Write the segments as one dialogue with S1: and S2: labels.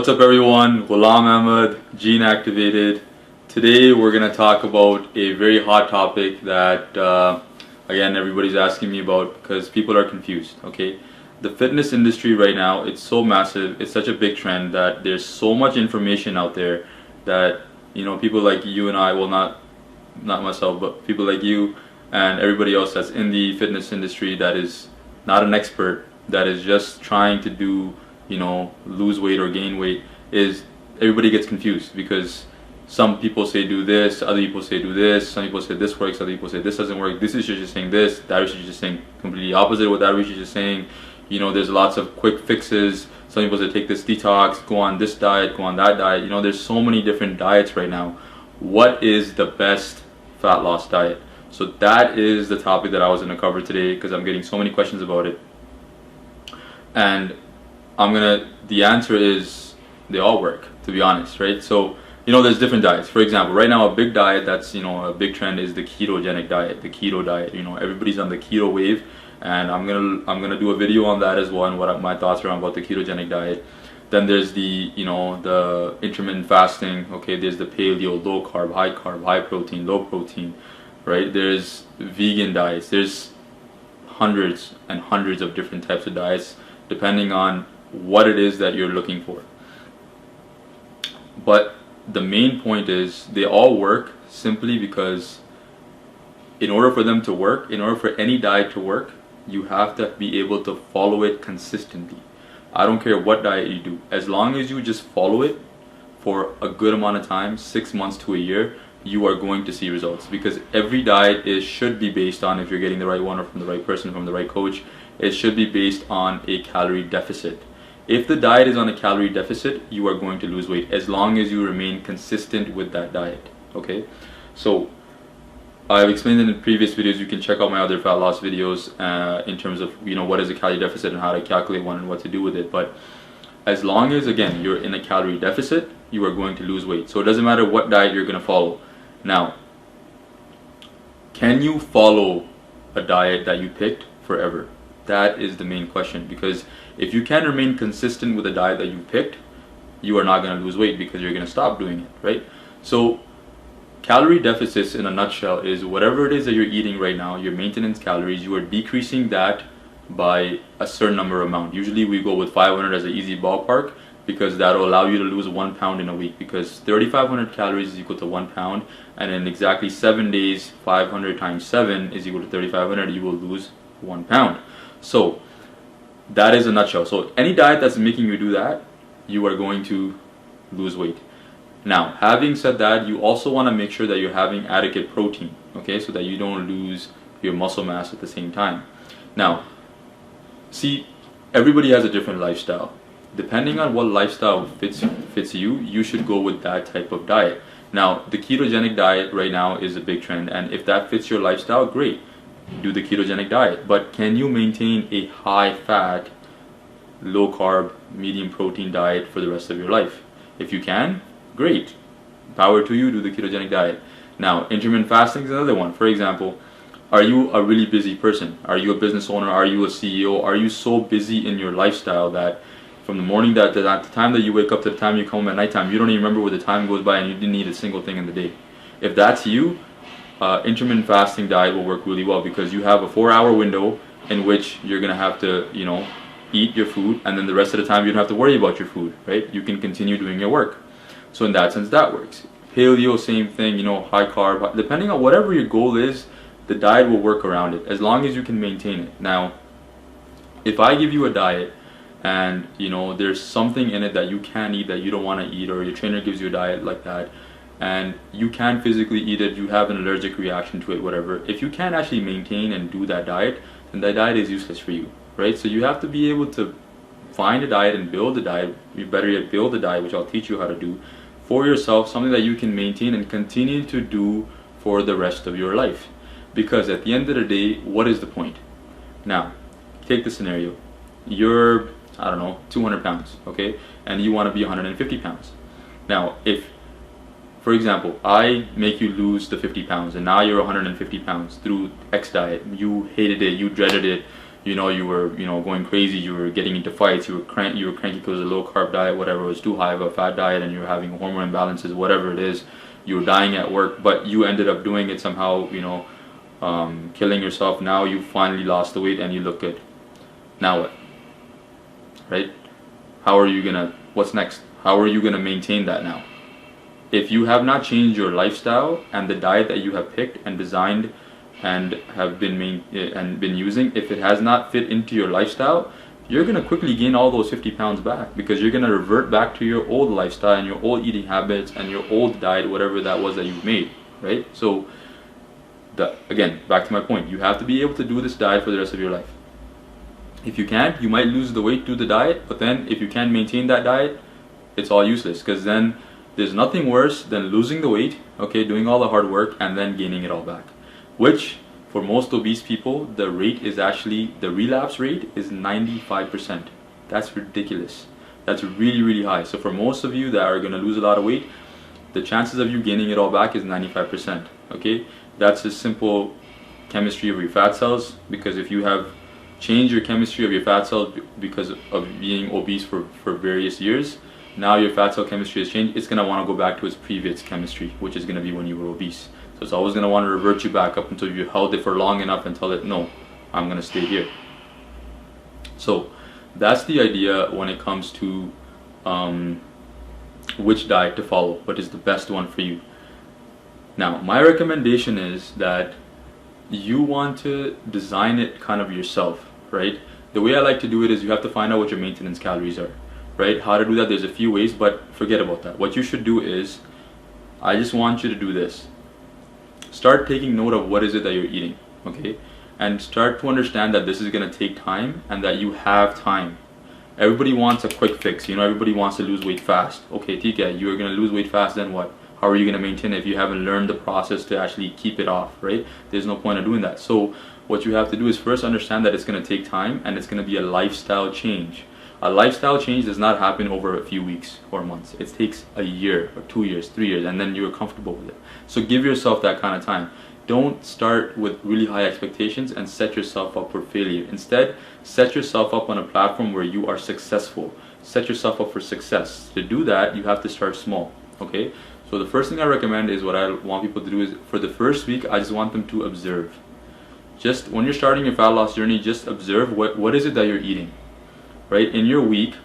S1: What's up everyone, Ghulam Ahmed, Gene Activated. Today we're going to talk about a very hot topic that again everybody's asking me about because people are confused. Okay, the fitness industry right now, it's so massive, it's such a big trend that there's so much information out there that, you know, people like you and I, well, not myself, but people like you and everybody else that's in the fitness industry that is not an expert, that is just trying to do, you know, lose weight or gain weight, is everybody gets confused because some people say do this, other people say do this, some people say this works, other people say this doesn't work, this research is saying this, that research is saying completely opposite of what that research is saying. You know, there's lots of quick fixes. Some people say take this detox, go on this diet, go on that diet. You know, there's so many different diets right now. What is the best fat loss diet? So that is the topic that I was going to cover today because I'm getting so many questions about it. And the answer is they all work, to be honest, right? So, you know, there's different diets. For example, right now a big diet that's, you know, a big trend is the ketogenic diet, the keto diet. You know, everybody's on the keto wave, and I'm gonna do a video on that as well and what my thoughts are about the ketogenic diet. Then there's the, you know, the intermittent fasting. Okay, there's the paleo, low carb, high protein, low protein, right? There's vegan diets. There's hundreds and hundreds of different types of diets depending on what it is that you're looking for. But the main point is they all work simply because in order for them to work, in order for any diet to work, you have to be able to follow it consistently. I don't care what diet you do, as long as you just follow it for a good amount of time, 6 months to a year, you are going to see results. Because every diet should be based on, if you're getting the right one or from the right person, from the right coach, it should be based on a calorie deficit. If the diet is on a calorie deficit, you are going to lose weight as long as you remain consistent with that diet. Okay, so I've explained it in previous videos. You can check out my other fat loss videos in terms of, you know, what is a calorie deficit and how to calculate one and what to do with it. But as long as, again, you're in a calorie deficit, you are going to lose weight. So it doesn't matter what diet you're going to follow. Now, can you follow a diet that you picked forever? That is the main question, because if you can remain consistent with the diet that you picked, you are not going to lose weight because you're going to stop doing it, right? So calorie deficits in a nutshell is whatever it is that you're eating right now, your maintenance calories, you are decreasing that by a certain number amount. Usually we go with 500 as an easy ballpark because that will allow you to lose 1 pound in a week, because 3,500 calories is equal to 1 pound, and in exactly 7 days, 500 times 7 is equal to 3,500, you will lose 1 pound. So that is a nutshell. So any diet that's making you do that, you are going to lose weight. Now, having said that, you also want to make sure that you're having adequate protein, okay, so that you don't lose your muscle mass at the same time. Now, see, everybody has a different lifestyle. Depending on what lifestyle fits you, you should go with that type of diet. Now, the ketogenic diet right now is a big trend, and if that fits your lifestyle, great. Do the ketogenic diet. But can you maintain a high fat, low carb, medium protein diet for the rest of your life? If you can, great. Power to you, do the ketogenic diet. Now, intermittent fasting is another one. For example, are you a really busy person? Are you a business owner? Are you a CEO? Are you so busy in your lifestyle that from the morning that the time that you wake up to the time you come home at nighttime, you don't even remember where the time goes by and you didn't eat a single thing in the day? If that's you, intermittent fasting diet will work really well, because you have a 4-hour window in which you're going to have to, you know, eat your food, and then the rest of the time you don't have to worry about your food, right? You can continue doing your work. So in that sense, that works. Paleo, same thing, you know, high carb, depending on whatever your goal is, the diet will work around it as long as you can maintain it. Now, if I give you a diet and, you know, there's something in it that you can't eat, that you don't want to eat, or your trainer gives you a diet like that, and you can't physically eat it, you have an allergic reaction to it, whatever, if you can't actually maintain and do that diet, then that diet is useless for you, right? So you have to be able to find a diet and build a diet, you better yet build a diet, which I'll teach you how to do, for yourself, something that you can maintain and continue to do for the rest of your life. Because at the end of the day, what is the point? Now, take the scenario. You're, I don't know, 200 pounds, okay? And you want to be 150 pounds. Now, if, for example, I make you lose the 50 pounds and now you're 150 pounds through X diet, you hated it, you dreaded it, you were going crazy, you were getting into fights, you were cranky because it was a low carb diet, whatever, it was too high of a fat diet, and you were having hormone imbalances, whatever it is, you were dying at work, but you ended up doing it somehow, killing yourself. Now you finally lost the weight and you look good. Now what? Right? What's next? How are you gonna maintain that now? If you have not changed your lifestyle and the diet that you have picked and designed and have been using, if it has not fit into your lifestyle, you're gonna quickly gain all those 50 pounds back, because you're gonna revert back to your old lifestyle and your old eating habits and your old diet, whatever that was that you've made, right? So again, back to my point, you have to be able to do this diet for the rest of your life. If you can't, you might lose the weight to the diet, but then if you can't maintain that diet, it's all useless, because then there's nothing worse than losing the weight, okay, doing all the hard work, and then gaining it all back. Which, for most obese people, the relapse rate is 95%. That's ridiculous. That's really, really high. So for most of you that are going to lose a lot of weight, the chances of you gaining it all back is 95%, okay? That's a simple chemistry of your fat cells, because if you have changed your chemistry of your fat cells because of being obese for various years, now your fat cell chemistry has changed. It's going to want to go back to its previous chemistry, which is going to be when you were obese. So it's always going to want to revert you back up until you held it for long enough and tell it, no, I'm going to stay here. So that's the idea when it comes to which diet to follow, what is the best one for you. Now, my recommendation is that you want to design it kind of yourself, right? The way I like to do it is you have to find out what your maintenance calories are, right? How to do that, there's a few ways, but forget about that. What you should do is, I just want you to do this. Start taking note of what is it that you're eating, okay? And start to understand that this is going to take time and that you have time. Everybody wants a quick fix, everybody wants to lose weight fast. Okay, Tika, you're going to lose weight fast, then what? How are you going to maintain it if you haven't learned the process to actually keep it off, right? There's no point in doing that. So what you have to do is first understand that it's going to take time and it's going to be a lifestyle change. A lifestyle change does not happen over a few weeks or months. It takes a year or 2 years, 3 years, and then you're comfortable with it. So give yourself that kind of time. Don't start with really high expectations and set yourself up for failure. Instead, set yourself up on a platform where you are successful. Set yourself up for success. To do that, you have to start small, okay? So the first thing I recommend is, what I want people to do is, for the first week, I just want them to observe. Just when you're starting your fat loss journey, just observe what is it that you're eating, right? In your week,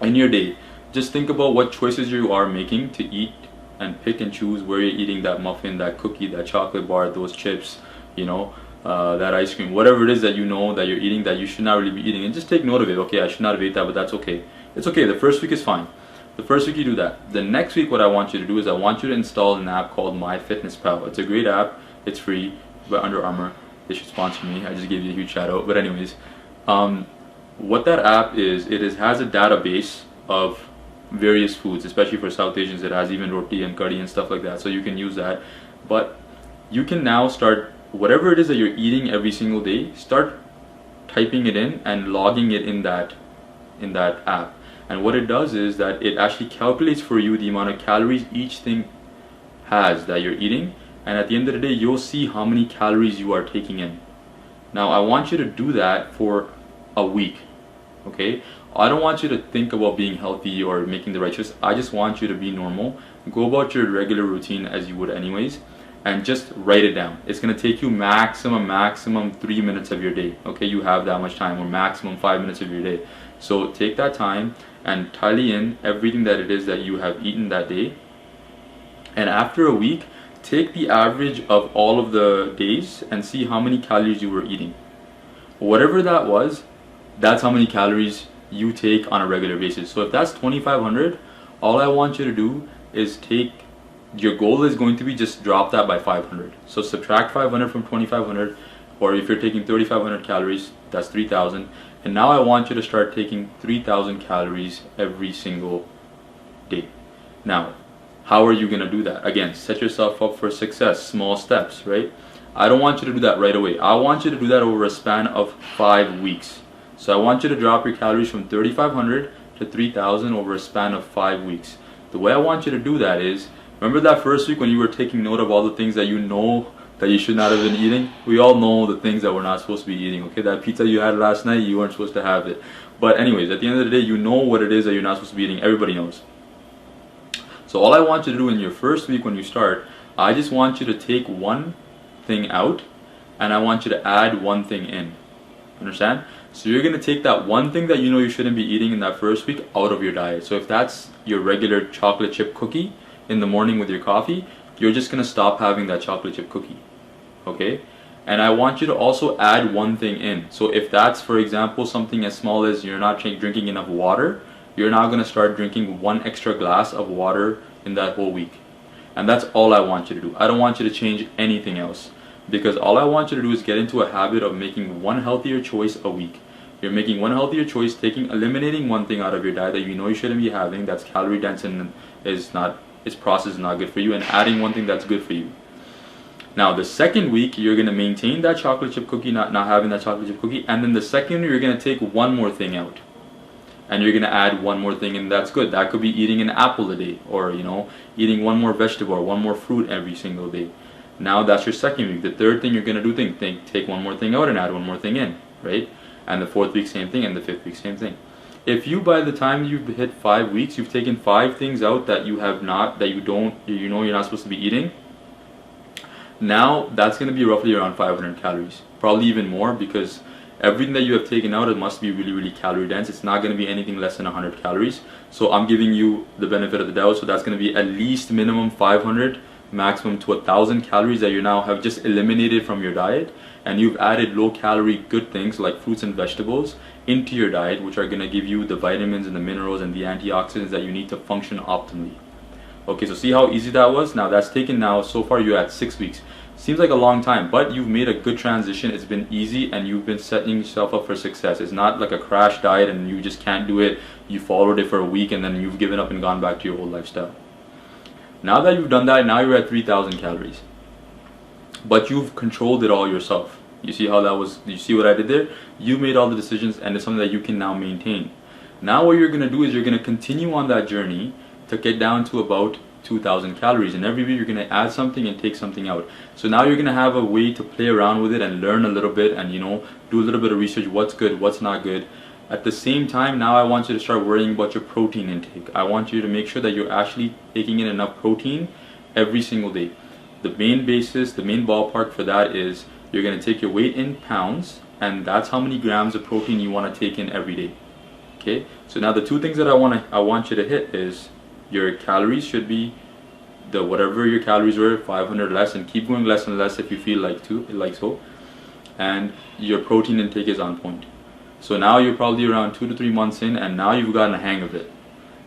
S1: in your day, just think about what choices you are making to eat, and pick and choose where you're eating that muffin, that cookie, that chocolate bar, those chips, that ice cream, whatever it is that that you're eating that you should not really be eating, and just take note of it. Okay, I should not have ate that, but that's okay. It's okay. The first week is fine. The first week you do that. The next week, what I want you to do is I want you to install an app called MyFitnessPal. It's a great app. It's free. By Under Armour. They should sponsor me. I just gave you a huge shout out. But anyways, what that app is, has a database of various foods, especially for South Asians. It has even roti and curry and stuff like that, so you can use that. But you can now start, whatever it is that you're eating every single day, start typing it in and logging it in that app. And what it does is that it actually calculates for you the amount of calories each thing has that you're eating, and at the end of the day you'll see how many calories you are taking in. Now I want you to do that for a week, okay? I don't want you to think about being healthy or making the right choice. I just want you to be normal. Go about your regular routine as you would anyways, and just write it down. It's going to take you maximum 3 minutes of your day, okay? You have that much time, or maximum 5 minutes of your day. So take that time and tally in everything that it is that you have eaten that day, and after a week, take the average of all of the days and see how many calories you were eating. Whatever that was, that's how many calories you take on a regular basis. So if that's 2,500, all I want you to do is your goal is going to be just drop that by 500. So subtract 500 from 2,500, or if you're taking 3,500 calories, that's 3,000. And now I want you to start taking 3,000 calories every single day. Now, how are you going to do that? Again, set yourself up for success, small steps, right? I don't want you to do that right away. I want you to do that over a span of 5 weeks. So I want you to drop your calories from 3,500 to 3,000 over a span of 5 weeks. The way I want you to do that is, remember that first week when you were taking note of all the things that that you should not have been eating? We all know the things that we're not supposed to be eating, okay? That pizza you had last night, you weren't supposed to have it. But anyways, at the end of the day, you know what it is that you're not supposed to be eating. Everybody knows. So all I want you to do in your first week when you start, I just want you to take one thing out and I want you to add one thing in. Understand? So you're going to take that one thing that you know you shouldn't be eating in that first week out of your diet. So if that's your regular chocolate chip cookie in the morning with your coffee, you're just going to stop having that chocolate chip cookie. Okay? And I want you to also add one thing in. So if that's, for example, something as small as you're not drinking enough water, you're now going to start drinking 1 extra glass of water in that whole week. And that's all I want you to do. I don't want you to change anything else, because all I want you to do is get into a habit of making one healthier choice a week. You're making one healthier choice, eliminating one thing out of your diet that you know you shouldn't be having, that's calorie dense and its process is not good for you, and adding one thing that's good for you. Now the second week, you're going to maintain that chocolate chip cookie, not having that chocolate chip cookie, and then the second you're going to take one more thing out. And you're going to add one more thing, and that's good. That could be eating an apple a day, or eating one more vegetable or one more fruit every single day. Now that's your second week. The third thing you're going to do, take one more thing out and add one more thing in, right? And the fourth week, same thing, and the fifth week, same thing. If you, by the time you've hit 5 weeks, you've taken 5 things out that you're not supposed to be eating, now that's going to be roughly around 500 calories. Probably even more, because everything that you have taken out, it must be really, really calorie dense. It's not going to be anything less than 100 calories. So I'm giving you the benefit of the doubt. So that's going to be at least minimum 500, maximum to 1,000 calories that you now have just eliminated from your diet. And you've added low calorie good things like fruits and vegetables into your diet, which are going to give you the vitamins and the minerals and the antioxidants that you need to function optimally. Okay, so see how easy that was? Now that's taken so far you're at 6 weeks. Seems like a long time, but you've made a good transition. It's been easy and you've been setting yourself up for success. It's not like a crash diet and you just can't do it. You followed it for a week and then you've given up and gone back to your old lifestyle. Now that you've done that, now you're at 3,000 calories. But you've controlled it all yourself. You see how that was? You see what I did there? You made all the decisions and it's something that you can now maintain. Now what you're going to do is you're going to continue on that journey to get down to about 2,000 calories, and every week you're going to add something and take something out. So now you're going to have a way to play around with it and learn a little bit and do a little bit of research, what's good, what's not good. At the same time, now I want you to start worrying about your protein intake. I want you to make sure that you're actually taking in enough protein every single day. The main basis, the main ballpark for that is you're going to take your weight in pounds, and that's how many grams of protein you want to take in every day. Okay, so now the two things that I want you to hit is your calories should be whatever your calories were, 500 less, and keep going less and less if you feel like so. And your protein intake is on point. So now you're probably around 2 to 3 months in, and now you've gotten a hang of it.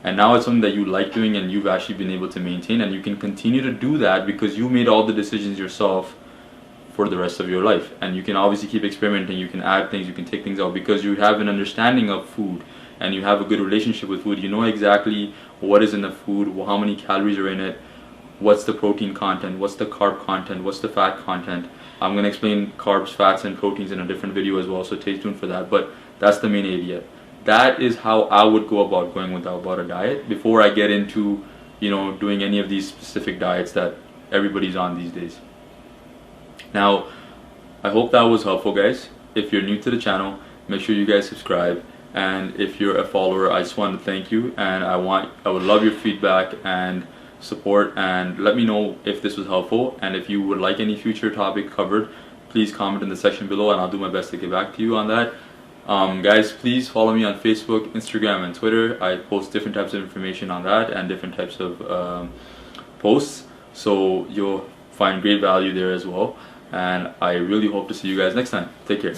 S1: And now it's something that you like doing and you've actually been able to maintain, and you can continue to do that because you made all the decisions yourself for the rest of your life. And you can obviously keep experimenting, you can add things, you can take things out because you have an understanding of food and you have a good relationship with food. You know exactly what is in the food, how many calories are in it, what's the protein content, what's the carb content, what's the fat content. I'm going to explain carbs, fats, and proteins in a different video as well, so stay tuned for that. But that's the main idea. That is how I would go about going about a diet before I get into doing any of these specific diets that everybody's on these days. Now, I hope that was helpful, guys. If you're new to the channel, make sure you guys subscribe. And if you're a follower, I just want to thank you, and I would love your feedback and support, and let me know if this was helpful, and if you would like any future topic covered, please comment in the section below and I'll do my best to get back to you on that. Guys, please follow me on Facebook, Instagram, and Twitter. I post different types of information on that and different types of posts, so you'll find great value there as well. And I really hope to see you guys next time. Take care.